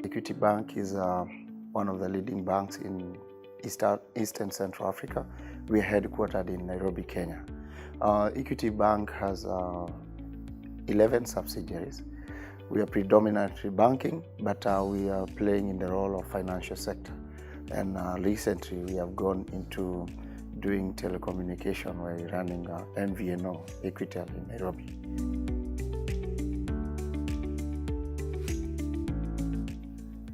Equity Bank is one of the leading banks in East and Central Africa. We are headquartered in Nairobi, Kenya. Equity Bank has 11 subsidiaries. We are predominantly banking, but we are playing in the role of financial sector. And recently we have gone into doing telecommunication. We're running MVNO, Equitel in Nairobi.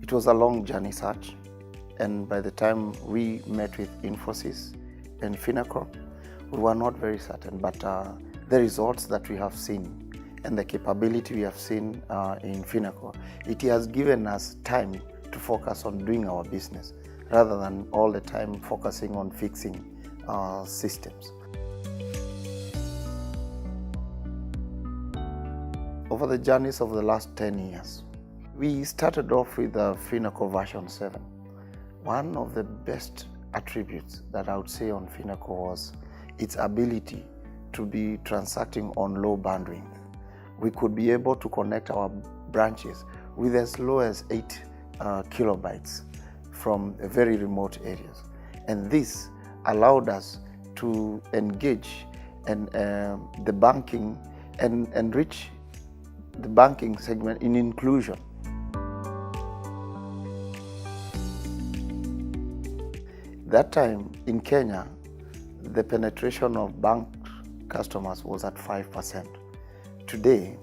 It was a long journey search, and by the time we met with Infosys and Finacle, we were not very certain, but the results that we have seen and the capability we have seen in Finacle, it has given us time to focus on doing our business rather than all the time focusing on fixing systems. Over the journeys of the last 10 years, we started off with the Finacle version 7. One of the best attributes that I would say on Finacle was its ability to be transacting on low bandwidth. We could be able to connect our branches with as low as 8 kilobytes from very remote areas. And this allowed us to engage in the banking and enrich the banking segment in inclusion. That time in Kenya, the penetration of bank customers was at 5%. Today,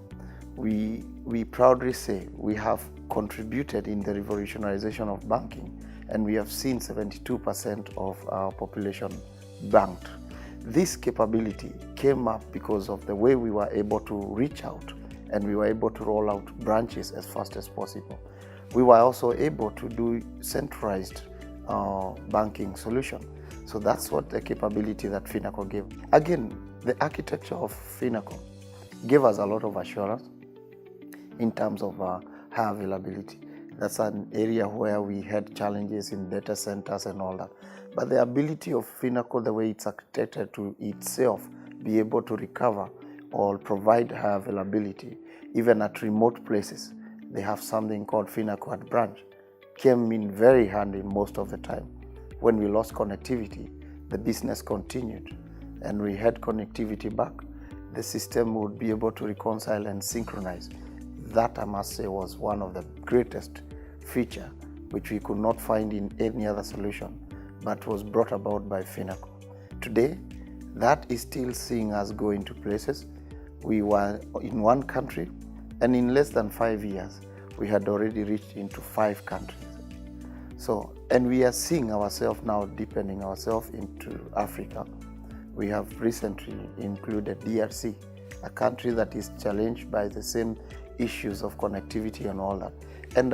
we proudly say we have contributed in the revolutionization of banking, and we have seen 72% of our population banked. This capability came up because of the way we were able to reach out, and we were able to roll out branches as fast as possible. We were also able to do centralized banking solution. So that's what the capability that Finacle gave. Again, the architecture of Finacle gave us a lot of assurance in terms of high availability. That's an area where we had challenges in data centers and all that. But the ability of Finacle, the way it's architected to itself be able to recover or provide high availability, even at remote places, they have something called Finacle at branch, came in very handy most of the time. When we lost connectivity, the business continued, and we had connectivity back. The system would be able to reconcile and synchronize. That, I must say, was one of the greatest feature which we could not find in any other solution, but was brought about by Finacle. Today, that is still seeing us go into places. We were in one country, and in less than 5 years, we had already reached into 5 countries. So, and we are seeing ourselves now deepening ourselves into Africa. We have recently included DRC, a country that is challenged by the same issues of connectivity and all that. And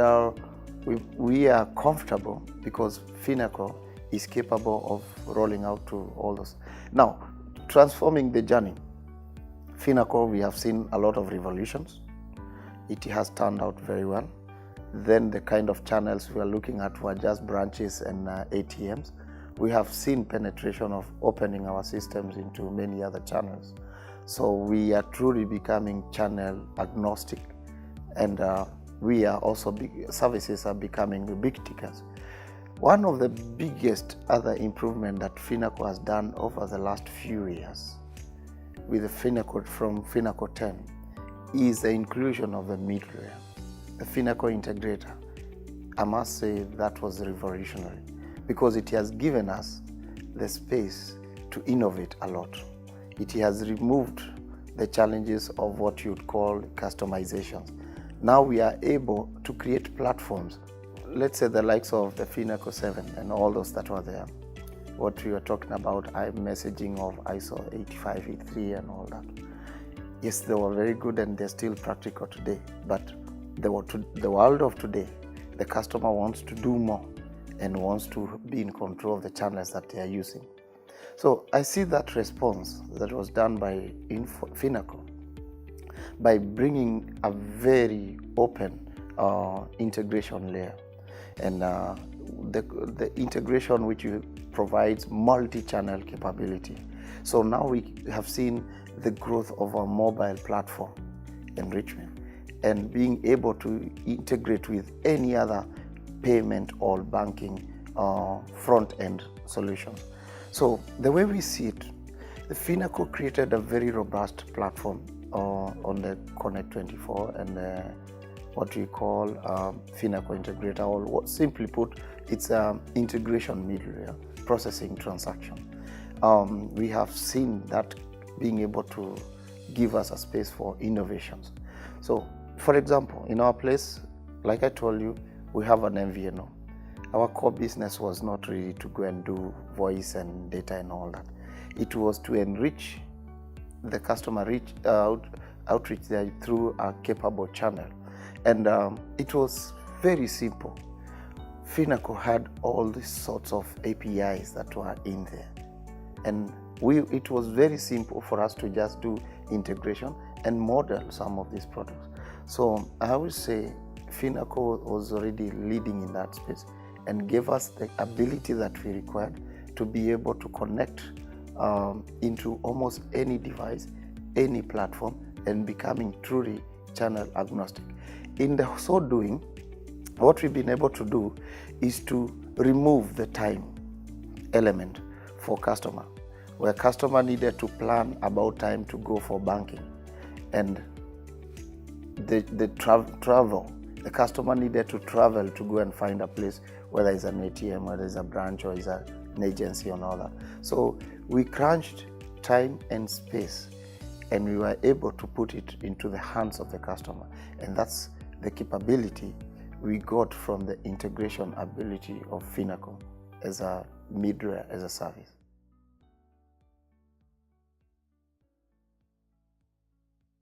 we are comfortable because Finacle is capable of rolling out to all those. Now, transforming the journey. Finacle, we have seen a lot of revolutions. It has turned out very well. Then the kind of channels we are looking at were just branches and ATMs. We have seen penetration of opening our systems into many other channels. So we are truly becoming channel agnostic, and we are also services are becoming ubiquitous. One of the biggest other improvement that Finacle has done over the last few years with the Finacle from Finacle 10 is the inclusion of the middleware. The Finacle integrator, I must say that was revolutionary because it has given us the space to innovate a lot. It has removed the challenges of what you'd call customizations. Now we are able to create platforms, let's say the likes of the Finacle 7 and all those that were there. What we were talking about, messaging of ISO 8583 and all that. Yes, they were very good and they're still practical today, but the world of today, the customer wants to do more and wants to be in control of the channels that they are using. So I see that response that was done by Finacle by bringing a very open integration layer, and the integration which provides multi-channel capability. So now we have seen the growth of our mobile platform enrichment. and being able to integrate with any other payment or banking front-end solution. So the way we see it, the Finacle created a very robust platform on the Connect24 and what we call Finacle Integrator, or what, simply put, it's an integration middleware processing transaction. We have seen that being able to give us a space for innovations. So, for example, in our place, like I told you, we have an MVNO. Our core business was not really to go and do voice and data and all that. It was to enrich the customer outreach there through a capable channel. And it was very simple. Finacle had all these sorts of APIs that were in there. And it was very simple for us to just do integration and model some of these products. So I would say Finacle was already leading in that space and gave us the ability that we required to be able to connect into almost any device, any platform, and becoming truly channel agnostic. In the so doing, what we've been able to do is to remove the time element for customer, where customer needed to plan about time to go for banking, and the travel, the customer needed to travel to go and find a place, whether it's an ATM, whether it's a branch, or it's an agency and all that. So we crunched time and space, and we were able to put it into the hands of the customer. And that's the capability we got from the integration ability of Finacle as a middleware, as a service.